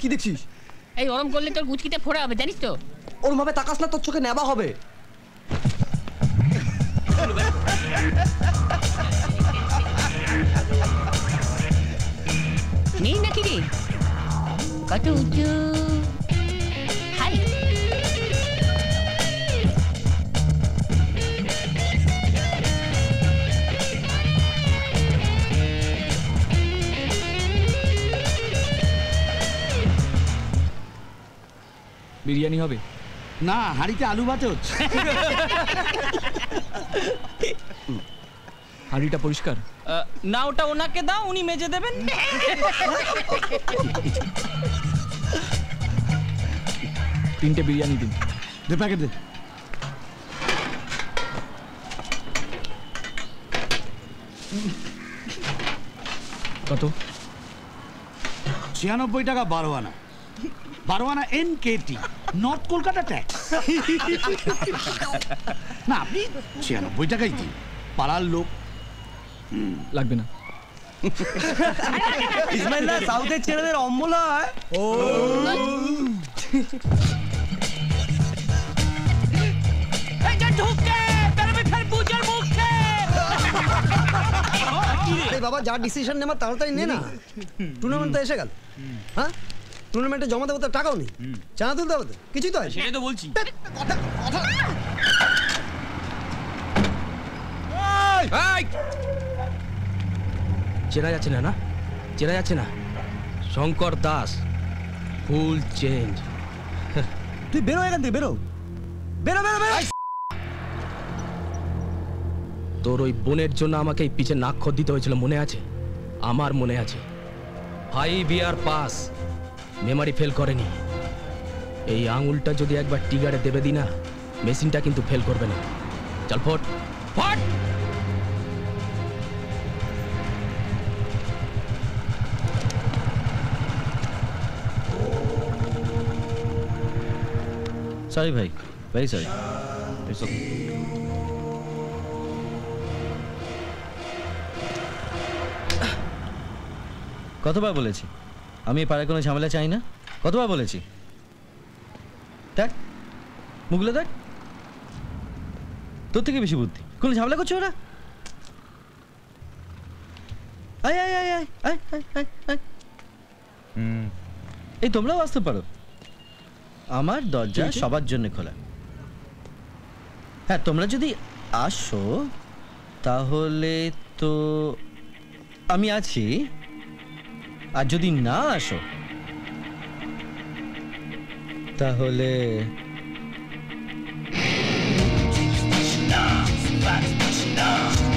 কি দেখছিস? এই ওরম করলে তোর গুচকিতে ফোড়া হবে, জানিস তো? ওরম ভাবে তাকাস না, তোর চোখে নেবা হবে। নেই নাকি রে? কত উঁচু! হাই! বিরিয়ানি হবে না, হাঁড়িতে আলু ভাতে হচ্ছে। হাঁড়িটা পরিষ্কার না, ওটা ওনাকে দাও, উনি মেজে দেবেন। 3টে বিরিয়ানি দিন। দে প্যাকেট দে। কত? 96 টাকা 12 আনা। 12 আনা NKT, নর্থ কলকাতা ট্যাক্স। না, আপনি 96 টাকাই দিন, পাড়ার লোক। লাগবে না। ইসমাইল দা, সাউথের ছেলেদের অম্বল হয়। ও বাবা, যা ডিসিশন নেবার তাড়াতাড়ি নে না। টুর্নামেন্ট তো এসে গেল। হ্যাঁ, টুর্নামেন্টে জমা দেবো, তার টাকাও নেই, চাঁদা তুলতে হবে তো, কিছুই তো হয়। সেটাই তো বলছি। চেনা যাচ্ছে না, না চেনা যাচ্ছে না। Shankar Das, full change. তুই বেরো এখান থেকে, বেরো বেরো বেরো বেরো। তোর ওই বোনের জন্য আমাকে এই পিছে নাক দিতে হয়েছিল, মনে আছে? আমার মনে আছে। 5 ইয়ার পাস, মেমারি ফেল করেনি। এই আঙুলটা যদি একবার টিগারে দেবে দি না, মেশিনটা কিন্তু ফেল করবে না। চল ফট ফট। সরি ভাই, ভেরি সরি। কতবার বলেছি আমি এই পাড়ায় কোনো ঝামেলা চাই না? কতবার বলেছি? দেখ মুখগুলো দেখ, তোর থেকে বেশি বুদ্ধি। কোনো ঝামেলা করছো ওরা? আয় আয় আয় আয় আয় আয় আয়। এই তোমরাও আসতে পারো, আমার দরজা সবার জন্য খোলা। হ্যাঁ, তোমরা যদি আসো তাহলে তো আমি আছি, আর যদি না আসো তাহলে Nah,